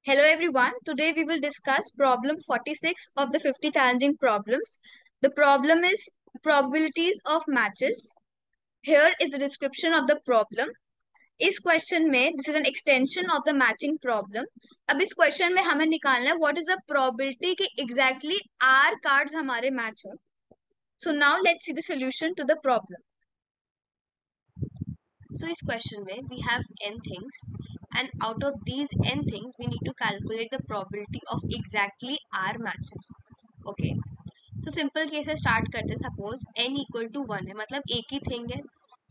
Hello everyone. Today we will discuss problem 46 of the 50 challenging problems. The problem is probabilities of matches. Here is the description of the problem. इस question में this is an extension of the matching problem. अब इस question में हमें निकालना है what is the probability कि exactly r cards हमारे मैच हो. So now let's see the solution to the problem. So इस question में we have n things and out of these n things we need to calculate the probability of exactly r matches. Okay. So simple case से start करते हैं. Suppose n equal to 1 है, मतलब एक ही thing है.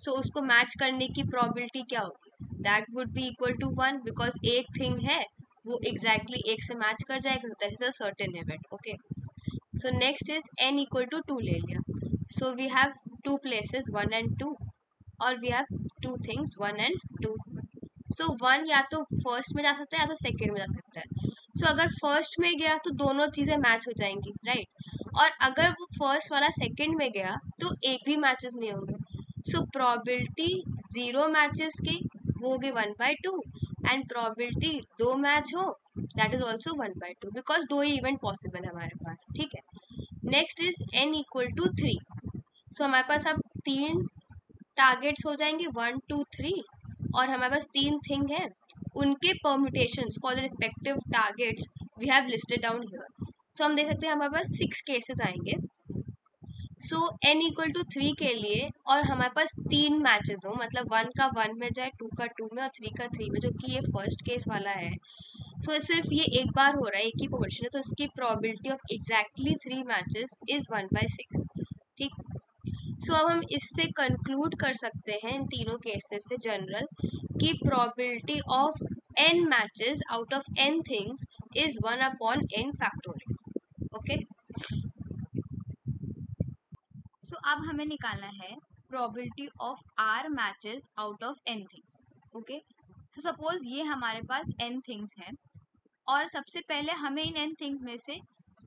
So उसको match करने की probability क्या होगी? That would be equal to 1 because एक thing है वो exactly एक से match कर जाएगा. That is a certain event. Okay. So next is n equal to 2 ले लिया. So we have two places 1 and 2 और we have two things 1 and 2. So 1 या तो फर्स्ट में जा सकता है या तो सेकंड में जा सकता है. So अगर फर्स्ट में गया तो दोनों चीजें मैच हो जाएंगी, राइट. और अगर वो फर्स्ट वाला सेकंड में गया तो एक भी मैचेस नहीं होंगे. सो प्रोबेबिलिटी 0 मैचेस की वो होगी 1/2 एंड प्रोबेबिलिटी 2 मैच हो दैट इज ऑल्सो 1/2 बिकॉज दो ही इवेंट पॉसिबल है हमारे पास. ठीक है. Next is n equal to 3. So हमारे पास अब 3 टारगेट्स हो जाएंगे 1 2 3 और हमारे पास 3 थिंग है. उनके permutations for the respective targets we have listed down here. So हम देख सकते हैं हमारे पास 6 केसेस आएंगे. सो n इक्वल टू 3 के लिए और हमारे पास 3 मैचेस हो, मतलब 1 का 1 में जाए, 2 का 2 में और 3 का 3 में, जो कि ये फर्स्ट केस वाला है. सो सिर्फ ये एक बार हो रहा है, एक ही पोजीशन है, तो इसकी probability of exactly 3 matches is 1/6. ठीक. सो अब हम इससे कंक्लूड कर सकते हैं इन तीनों केसेस से जनरल कि probability of n matches out of n things is 1/n factorial. Okay. So अब हमें निकालना है probability of R matches out of n things. Okay. So suppose ये हमारे पास n थिंग्स हैं और सबसे पहले हमें इन n थिंग्स में से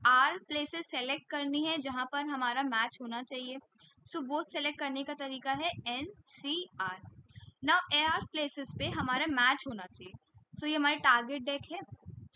r प्लेसेस सेलेक्ट करनी है जहां पर हमारा मैच होना चाहिए. सो वो सेलेक्ट करने का तरीका है NCR. नाउ AR प्लेसेस पे हमारा मैच होना चाहिए. सो ये हमारी टारगेट डेक है.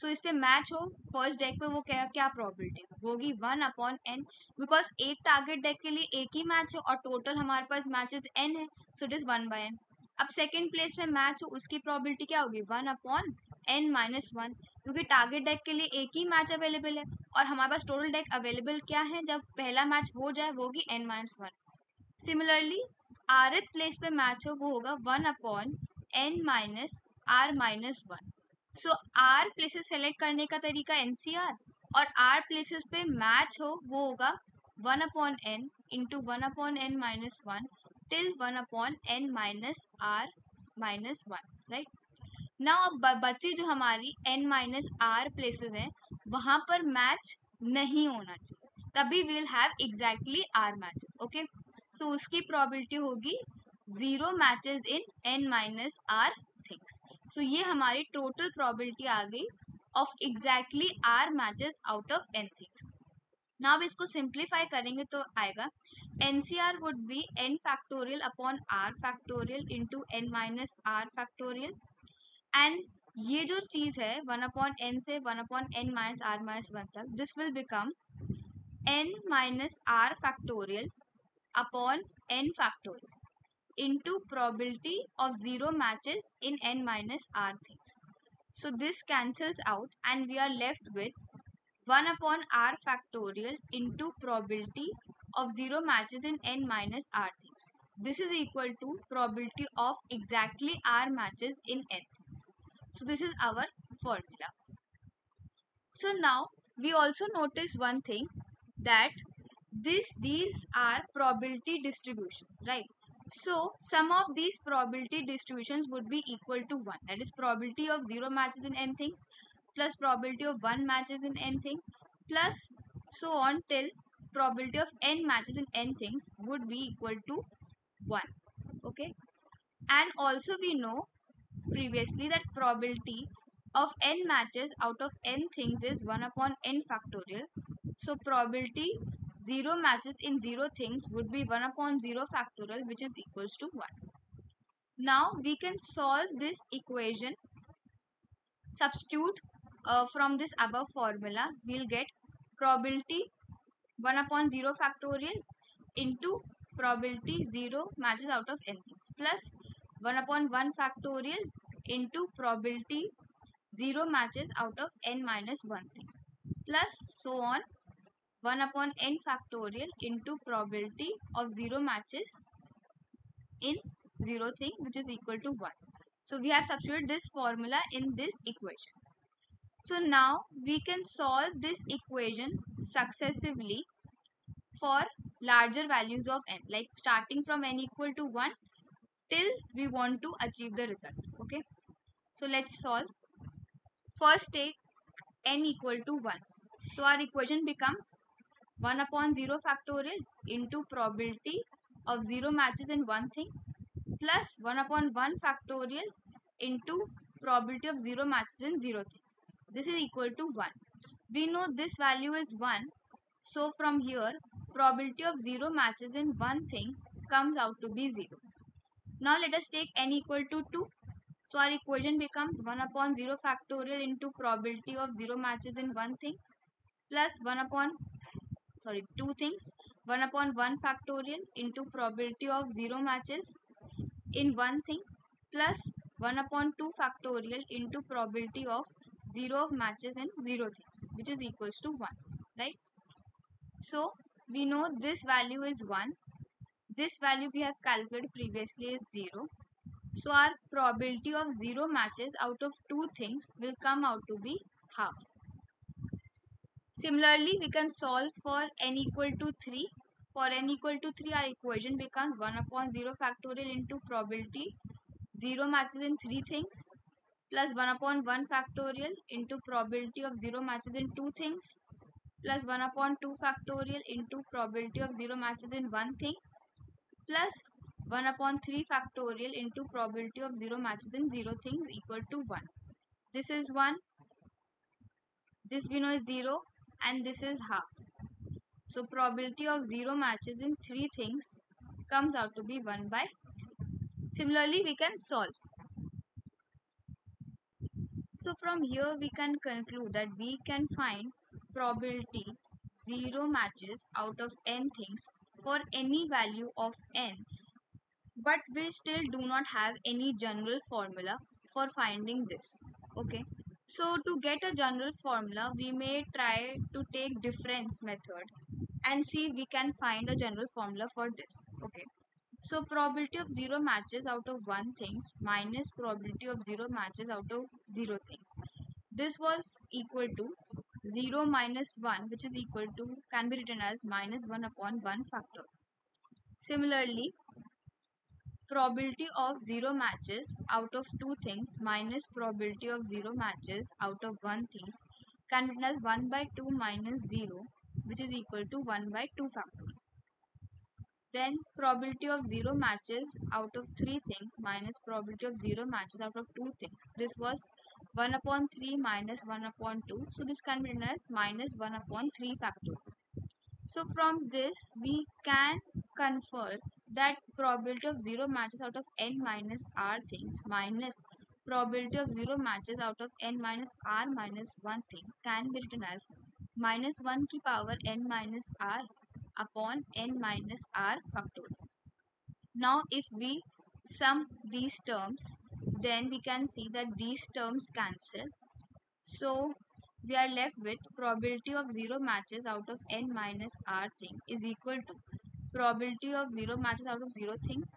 सो इस पे मैच हो फर्स्ट डेक पे वो क्या क्या प्रोबेबिलिटी होगी 1/n बिकॉज एक टारगेट डेक के लिए एक ही मैच है और टोटल हमारे पास मैचेस n है. So it is 1/n. अब सेकंड प्लेस में मैच हो उसकी प्रोबेबिलिटी क्या होगी 1/n-1 क्योंकि टारगेट डेक के लिए एक ही मैच अवेलेबल है और हमारे पास टोटल डेक अवेलेबल क्या है जब पहला मैच हो जाए वो होगी n-1. सिमिलरली rth प्लेस पे मैच हो वो होगा 1/n-r-1. सो r प्लेसेस सेलेक्ट करने का तरीका NCR और r प्लेसेस पे मैच हो वो होगा 1/n into 1/n-1 till 1/n-r-1. Right. Now अब बची जो हमारी n-r प्लेसेस हैं वहां पर मैच नहीं होना चाहिए, तभी we will have exactly r matches. Okay. So उसकी प्रोबेबिलिटी होगी 0 मैचेस इन n-r थिंग्स. सो ये हमारी टोटल प्रोबेबिलिटी आ गई of exactly r matches out of n things. ना अब इसको सिंप्लीफाई करेंगे तो आएगा NCR would be n factorial upon r factorial into n minus r factorial. And ये जो चीज है 1/n से 1/n माइनस r माइनस 1 तक, this will become n minus r factorial upon n factorial into probability of 0 matches in n minus r things. So this cancels out and we are left with 1/r factorial into probability of 0 matches in n minus r things. This is equal to probability of exactly r matches in n things. So this is our formula. So now we also notice one thing, that these are probability distributions, right? So sum of these probability distributions would be equal to 1. That is probability of 0 matches in n things plus probability of 1 matches in n thing plus so on till probability of n matches in n things would be equal to 1. Okay. And also we know previously that probability of n matches out of n things is 1/n factorial. So probability 0 matches in 0 things would be 1/0 factorial, which is equals to 1. Now we can solve this equation, substitute from this above formula, we'll get probability 1 upon 0 factorial into probability 0 matches out of n things plus 1 upon 1 factorial into probability 0 matches out of n minus 1 thing plus so on 1 upon n factorial into probability of 0 matches in 0 thing, which is equal to 1. So we have substituted this formula in this equation. So now we can solve this equation successively for larger values of n, like starting from n equal to 1 till we want to achieve the result. Okay, so let's solve. First take n equal to 1. So our equation becomes 1 upon 0 factorial into probability of 0 matches in one thing plus 1 upon 1 factorial into probability of 0 matches in 0 things. This is equal to 1. We know this value is 1. So from here, probability of 0 matches in one thing comes out to be 0. Now let us take n equal to 2. So our equation becomes 1 upon 0 factorial into probability of 0 matches in one thing plus 2 things, 1 upon 1 factorial into probability of 0 matches in one thing plus 1 upon 2 factorial into probability of 0 of matches in 0 things, which is equals to 1, right? So we know this value is 1. This value we have calculated previously is 0. So our probability of 0 matches out of 2 things will come out to be half. Similarly, we can solve for n equal to 3. For n equal to 3, our equation becomes 1 upon 0 factorial into probability 0 matches in 3 things plus 1 upon 1 factorial into probability of 0 matches in 2 things plus 1 upon 2 factorial into probability of 0 matches in one thing plus 1 upon 3 factorial into probability of 0 matches in 0 things equal to 1. This is 1, this we know is 0, and this is half. So probability of 0 matches in 3 things comes out to be 1 by 3. Similarly, we can solve. So from here we can conclude that we can find probability 0 matches out of n things for any value of n, but we still do not have any general formula for finding this. Okay, so to get a general formula, we may try to take difference method and see if we can find a general formula for this. Okay, so probability of 0 matches out of 1 things minus probability of 0 matches out of 0 things. This was equal to 0 minus 1, which is equal to, can be written as minus 1 upon 1 factor. Similarly, probability of 0 matches out of 2 things minus probability of 0 matches out of 1 things can be written as 1 by 2 minus 0, which is equal to 1 by 2 factor. Then probability of 0 matches out of 3 things minus probability of 0 matches out of 2 things. This was 1 upon 3 minus 1 upon 2. So this can be written as minus 1 upon 3 factor. So from this we can confer that probability of 0 matches out of n minus r things minus probability of 0 matches out of n minus r minus 1 thing can be written as minus 1 की power n minus r upon n minus r factorial. Now if we sum these terms, then we can see that these terms cancel. So we are left with probability of 0 matches out of n minus r thing is equal to probability of 0 matches out of 0 things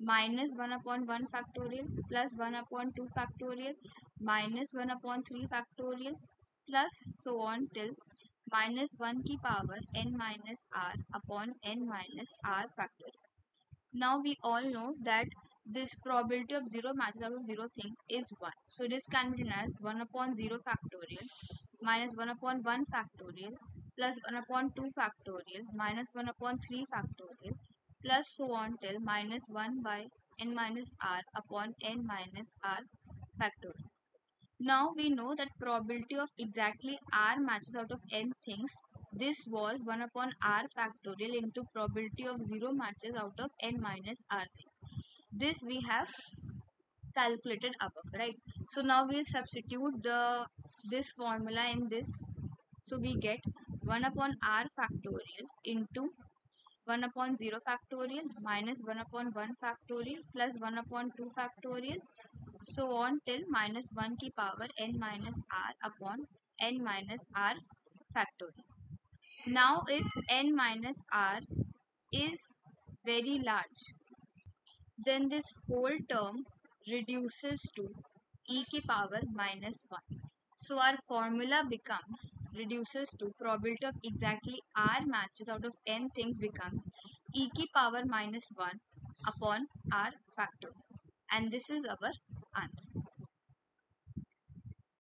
minus 1 upon 1 factorial plus 1 upon 2 factorial minus 1 upon 3 factorial plus so on till minus 1 की power n minus r upon n minus r factorial. Now we all know that this probability of 0 matches out of 0 things is 1. So this can be written as 1 upon 0 factorial minus 1 upon 1 factorial plus 1 upon 2 factorial minus 1 upon 3 factorial plus so on till minus 1 by n minus r upon n minus r factorial. Now we know that probability of exactly r matches out of n things. This was 1 upon r factorial into probability of 0 matches out of n minus r things. This we have calculated above, right? So now we'll substitute this formula in this. So we get 1 upon r factorial into 1 upon 0 factorial minus 1 upon 1 factorial plus 1 upon 2 factorial, so on till minus 1 की power n minus r upon n minus r factorial. Now if n minus r is very large, then this whole term reduces to e की power minus 1. So our formula reduces to probability of exactly r matches out of n things becomes e की power minus 1 upon r factorial. And this is our answer.